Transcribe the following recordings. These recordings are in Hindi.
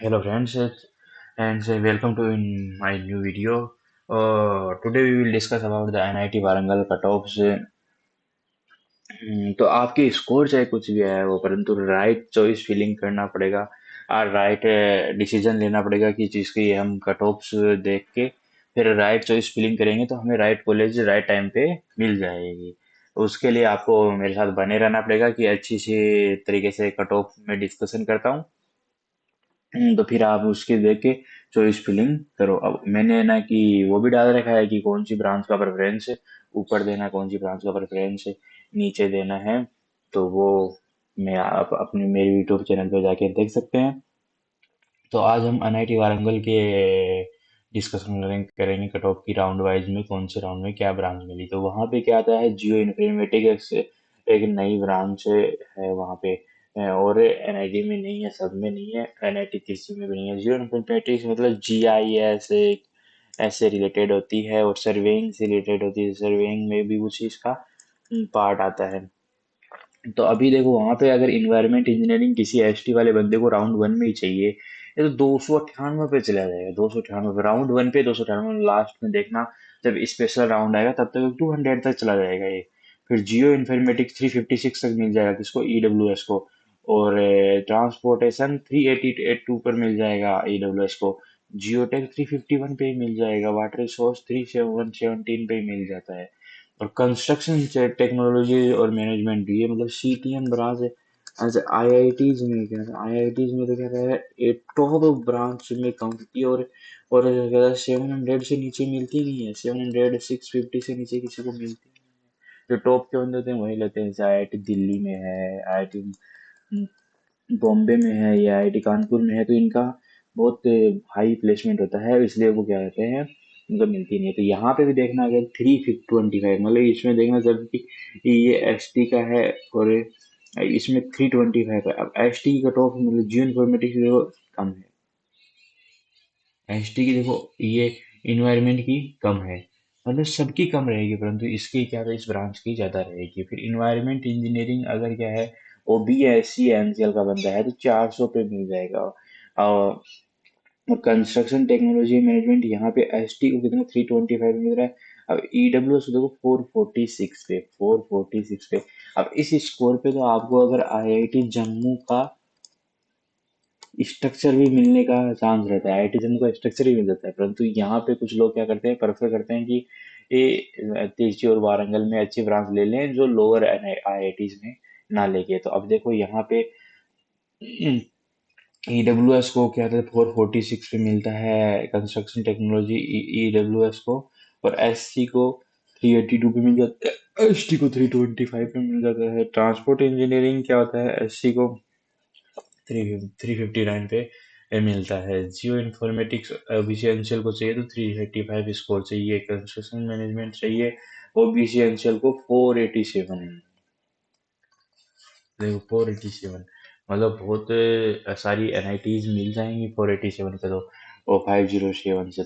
Hello friends, and welcome to in my new video. Today we will discuss about the NIT Warangal cutoffs. तो आपके स्कोर चाहे कुछ भी आया हो, परंतु राइट चॉइस फिलिंग करना पड़ेगा और राइट डिसीजन लेना पड़ेगा कि जिसकी हम कट ऑफ्स देख के फिर राइट चॉइस फिलिंग करेंगे तो हमें राइट कॉलेज राइट टाइम पे मिल जाएगी। उसके लिए आपको मेरे साथ बने रहना पड़ेगा कि अच्छी सी तरीके से कट ऑफ में डिस्कशन करता हूँ। तो फिर आप उसके देख के चॉइस फिलिंग करो। अब मैंने ना कि वो भी डाल रखा है कि कौन सी ब्रांच का प्रेफरेंस है, ऊपर देना है, कौन सी ब्रांच का प्रेफरेंस है नीचे देना है। तो वो मैं आप अपनी मेरे यूट्यूब चैनल पे जाके देख सकते हैं। तो आज हम एनआईटी वारंगल के डिस्कशन करेंगे कट ऑफ की राउंड वाइज में कौन से राउंड में क्या ब्रांच मिली। तो वहाँ पे क्या आता है, जियो इन्फॉर्मेटिक्स एक नई ब्रांच है वहाँ पे। और एनआईटी में नहीं है, सब में नहीं है, एनआईटी किसी में भी नहीं है। जियो इन्फॉर्मेटिक्स मतलब जीआईएस ऐसे रिलेटेड होती है और सर्वेइंग से रिलेटेड होती है। सर्वेइंग में भी कुछ इसका पार्ट आता है। तो अभी देखो वहां पे अगर इन्वायरमेंट इंजीनियरिंग किसी एसटी वाले बंदे को राउंड वन में ही चाहिए, ये तो 298 पे चला जाएगा। 298 राउंड वन पे 298, लास्ट में देखना जब स्पेशल राउंड आएगा तब तक 200 तक चला जाएगा ये। फिर जियो इन्फॉर्मेटिक्स 356 तक मिल जाएगा किसको, ईडब्ल्यूएस को। और ट्रांसपोर्टेशन 382 पर मिल जाएगा ईडब्ल्यूएस को। जियोटेक 351 पे ही मिल जाएगा। वाटर रिसोर्स 317 पे ही मिल जाता है। और कंस्ट्रक्शन टेक्नोलॉजी और मैनेजमेंट ये मतलब सीटीएम ब्रांच है। ऐसे आईआईटीज में क्या है, आईआईटीज में तो क्या है, एक टॉप ब्रांच में काउंट की। और क्या है, 700 से नीचे मिलती नहीं है। 700 650 से नीचे किसी को मिलती नहीं है। जो टॉप के बंदे होते हैं वही लेते हैं। जैसे आईआईटी दिल्ली में है, आईआईटी बॉम्बे में है या आईआईटी कानपुर में है, तो इनका बहुत हाई प्लेसमेंट होता है, इसलिए वो क्या कहते हैं, उनको मिलती नहीं है। तो यहाँ पे भी देखना, अगर 325 मतलब इसमें देखना जब कि ये एसटी का है और इसमें 325 है। अब एसटी की कट ऑफ मतलब जियो इन्फॉर्मेटिक्स देखो कम है। एसटी की देखो ये इन्वायरमेंट की कम है, मतलब सबकी कम रहेगी, परंतु इसकी क्या है, इस ब्रांच की ज्यादा रहेगी। फिर इन्वायरमेंट इंजीनियरिंग अगर क्या है, वो बी एस सी एनसीएल का बंदा है तो 400 पे मिल जाएगा। और कंस्ट्रक्शन टेक्नोलॉजी मैनेजमेंट यहाँ पे एस टी को कितना 325 मिल रहा है। अब ईडब्ल्यू एस देखो 446 पे, 446 पे। अब इस स्कोर पे तो आपको अगर आईआईटी जम्मू का स्ट्रक्चर भी मिलने का चांस रहता है। आईआईटी जम्मू का स्ट्रक्चर ही मिल जाता है, परंतु यहाँ पे कुछ लोग क्या करते हैं, प्रेफर करते हैं कि ये तिरची और वारंगल में अच्छी ब्रांच ले लें जो लोअर आईआईटीज में ना लेके। तो अब देखो यहाँ पे ईडब्ल्यूएस को क्या था, 446 पे मिलता है कंस्ट्रक्शन टेक्नोलॉजी ईडब्ल्यूएस को। और एससी को 382 पे मिल जाता है, एसटी को 325 पे मिल जाता है। ट्रांसपोर्ट इंजीनियरिंग क्या होता है, एससी को 359 पे मिलता है। जियो इन्फॉर्मेटिक्स ओबीसी एनसीएल को चाहिए तो 385 स्कोर चाहिए। कंस्ट्रक्शन मैनेजमेंट चाहिए ओबीसी एनसीएल को 487। देखो 487 मतलब बहुत सारी एनआईटीज मिल जाएंगी 487 से तो, और 507 से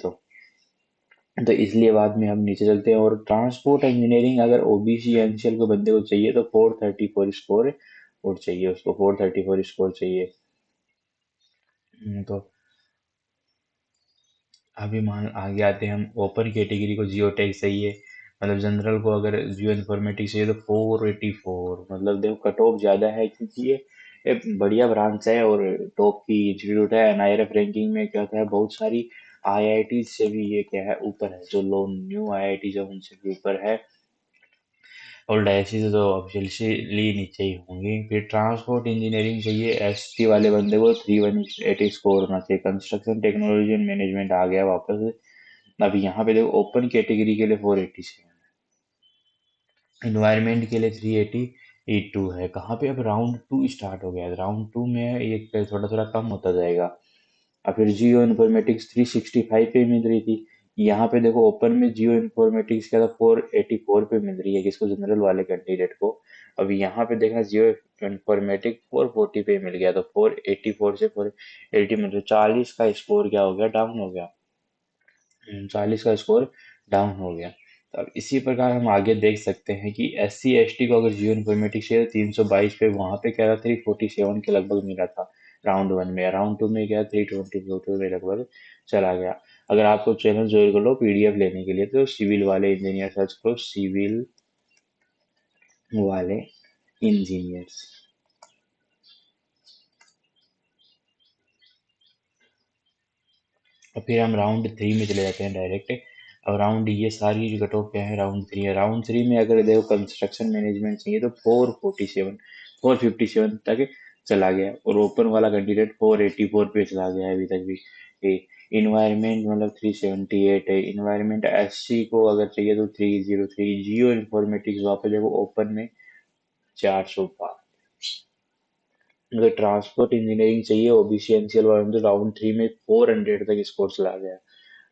तो इसलिए बाद में हम नीचे चलते हैं। और ट्रांसपोर्ट इंजीनियरिंग अगर ओबीसी एनसीएल को बंदे को चाहिए तो 434 स्कोर और चाहिए उसको, 434 स्कोर चाहिए। तो अभी मान आगे आते हैं हम। ओपन कैटेगरी को जियोटेक चाहिए, मतलब जनरल को अगर जियो इन्फॉर्मेटिक्स चाहिए तो 484। मतलब देखो कट ऑफ ज़्यादा है क्योंकि ये बढ़िया ब्रांच है और टॉप की इंस्टीट्यूट है। एनआईआरएफ रैंकिंग में क्या होता है, बहुत सारी आईआईटी से भी ये क्या है ऊपर है, जो लो न्यू आईआईटी जो उनसे भी ऊपर है। और डायसी तो ऑब्वियसली नीचे ही होंगी। फिर ट्रांसपोर्ट इंजीनियरिंग चाहिए, एसटी वाले बंदे को 318 स्कोर होना चाहिए। कंस्ट्रक्शन टेक्नोलॉजी एंड मैनेजमेंट आ गया वापस। अब यहाँ पे देखो ओपन कैटेगरी के लिए 487, इन्वायरमेंट के लिए 382 है। कहाँ पे अब राउंड टू स्टार्ट हो गया है, राउंड टू में ये थोड़ा थोड़ा कम होता जाएगा। और फिर जियो इन्फॉर्मेटिक्स 365 पे मिल रही थी। यहाँ पे देखो ओपन में जियो इन्फॉर्मेटिक्स क्या था, 484 पे मिल रही है किसको, जनरल वाले कैंडिडेट को। अब यहाँ पे देखा जियो इन्फॉर्मेटिक्स 440 पे मिल गया, तो 484 से 480 मतलब 40 का स्कोर क्या हो गया, डाउन हो गया। 40 का स्कोर डाउन हो गया। तो अब इसी प्रकार हम आगे देख सकते हैं कि एस सी एस टी को अगर जियो इन्फॉर्मेटिक्स है 322 पे, वहां पे क्या था 347 के लगभग मिला था। राउंड वन में। राउंड टू में क्या 324 में लगभग चला गया। अगर आपको चैनल ज्वाइन कर लो पीडीएफ लेने के लिए तो सिविल वाले इंजीनियर सर्च करो, सिविल वाले इंजीनियर्स। और फिर हम राउंड थ्री में चले जाते हैं डायरेक्ट। अब राउंड ये सारी जो कट ऑफ क्या है राउंड थ्री है। राउंड थ्री में अगर देखो कंस्ट्रक्शन मैनेजमेंट चाहिए तो 447 तक चला गया, और ओपन वाला कैंडिडेट 484 पे चला गया है अभी तक भी। इन्वायरमेंट मतलब 378 है। इन्वायरमेंट एससी को अगर चाहिए तो 303। जियो इन्फॉर्मेटिक्स वहाँ पे देखो ओपन में 405। अगर ट्रांसपोर्ट इंजीनियरिंग चाहिए ओबीसी एनसीएल वालों तो राउंड थ्री में 400 तक स्कोर चला गया।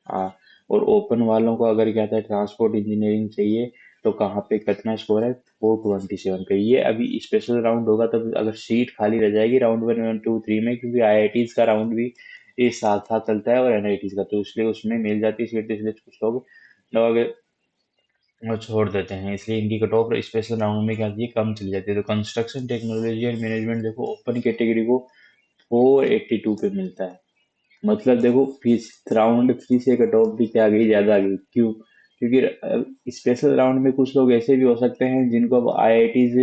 हाँ, और ओपन वालों को अगर क्या था ट्रांसपोर्ट इंजीनियरिंग चाहिए तो कहाँ पे कितना स्कोर है 427 पे। ये अभी स्पेशल राउंड होगा तब अगर सीट खाली रह जाएगी round one one two three में, क्योंकि आईआईटीज का राउंड भी ये साथ साथ चलता है और एनआईटीज का, तो इसलिए उसमें मिल जाती है सीट, इसलिए कुछ लोग और छोड़ देते हैं, इसलिए इनकी कट ऑफ स्पेशल राउंड में क्या आती है कम चली जाती है। तो कंस्ट्रक्शन टेक्नोलॉजी और मैनेजमेंट देखो ओपन कैटेगरी को 482 पे मिलता है। मतलब देखो फीस राउंड थ्री से कट ऑफ भी क्या आ गई ज्यादा आ गई, क्यों? क्योंकि स्पेशल राउंड में कुछ लोग ऐसे भी हो सकते हैं जिनको अब आईआईटीज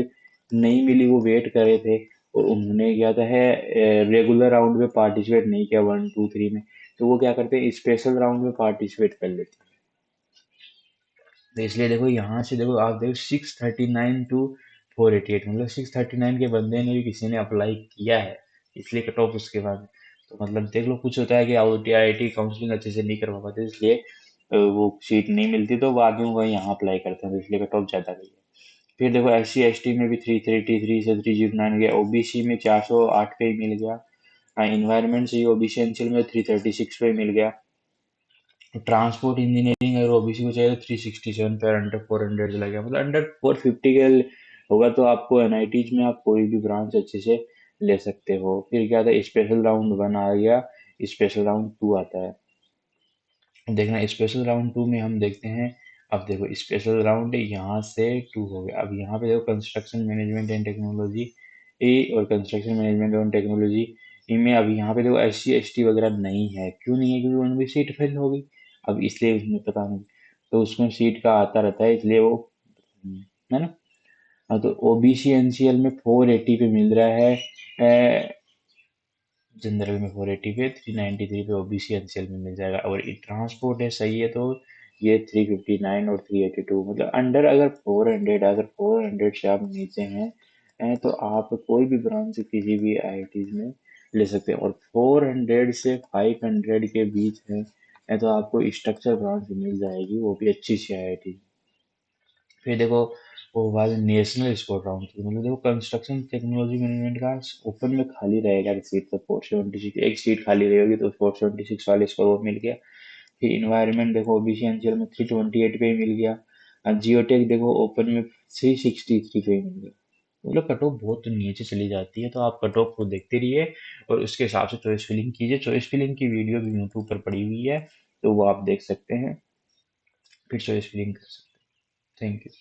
नहीं मिली, वो वेट कर रहे थे और उन्होंने क्या था है रेगुलर राउंड में पार्टिसिपेट नहीं किया वन टू थ्री में, तो वो क्या करते हैं स्पेशल राउंड में पार्टिसिपेट कर लेते हैं। तो इसलिए देखो यहाँ से देखो आप देखो 639 to 488, मतलब 639 के बंदे ने भी किसी ने अप्लाई किया है, इसलिए कट ऑफ उसके बाद। तो मतलब देख लो कुछ होता है कि आई आई टी काउंसलिंग अच्छे से नहीं करवा पाते, इसलिए वो सीट नहीं मिलती तो बाद में वो यहाँ अप्लाई करते हैं, तो इसलिए कट ऑफ ज़्यादा गई है। फिर देखो एस सी एस टी में भी 333 से 309 गया, ओबीसी में 408 पे ही मिल गया। हाँ, इन्वायरमेंट से ओबीसी एनसीएल में 336 पे मिल गया। ट्रांसपोर्ट इंजीनियरिंग अगर ओबीसी को चाहिए तो 367 पे अंडर 400 चला गया, मतलब अंडर 450 के होगा तो आपको एनआईटीज में आप कोई भी ब्रांच अच्छे से ले सकते हो। फिर क्या था स्पेशल राउंड वन आ गया, स्पेशल राउंड टू आता है। देखना स्पेशल राउंड टू में हम देखते हैं। अब देखो स्पेशल राउंड यहाँ से टू हो गया। अब यहाँ पे देखो कंस्ट्रक्शन मैनेजमेंट एंड टेक्नोलॉजी ए और कंस्ट्रक्शन मैनेजमेंट एंड टेक्नोलॉजी इनमें अब यहाँ पे देखो एस सी एस टी वगैरह नहीं है। क्यों नहीं है? क्योंकि उनकी सीट फिल हो गई। अब इसलिए उसमें पता नहीं, तो उसमें सीट का आता रहता है इसलिए वो है ना। हाँ, तो ओबीसी एनसीएल में 480 पे मिल रहा है, जनरल में 480 पे, 393 पे ओबीसी एनसीएल में मिल जाएगा। और ट्रांसपोर्ट है सही है तो ये 359 और 382, मतलब अंडर अगर 400, अगर 400 से आप नीचे हैं तो आप कोई भी ब्रांच किसी भी आईआईटीज में ले सकते हैं। और 400 से 500 के बीच है तो आपको स्ट्रक्चर ब्रांच मिल जाएगी, वो भी अच्छी सी आईआईटी। फिर देखो वो बाद नेशनल स्पोर्ट राउंड थी, मतलब देखो कंस्ट्रक्शन टेक्नोलॉजी मैनेजमेंट का ओपन में खाली रहेगा सीट, तो 476 एक सीट खाली रहेगी तो 476 वाले इसको वो मिल गया। फिर इन्वायरमेंट देखो ओबीसी एनसीएल में 328 पे ही मिल गया। जियोटेक देखो ओपन में 363 पे ही मिल गया। मतलब कट ऑफ बहुत नीचे चली जाती है, तो आप कट ऑफ को देखते रहिए और उसके हिसाब से चॉइस फिलिंग कीजिए। चॉइस फिलिंग की वीडियो भी यूट्यूब पर पड़ी हुई है, तो वो आप देख सकते हैं, फिर चॉइस फिलिंग कर सकते हैं। Thank you.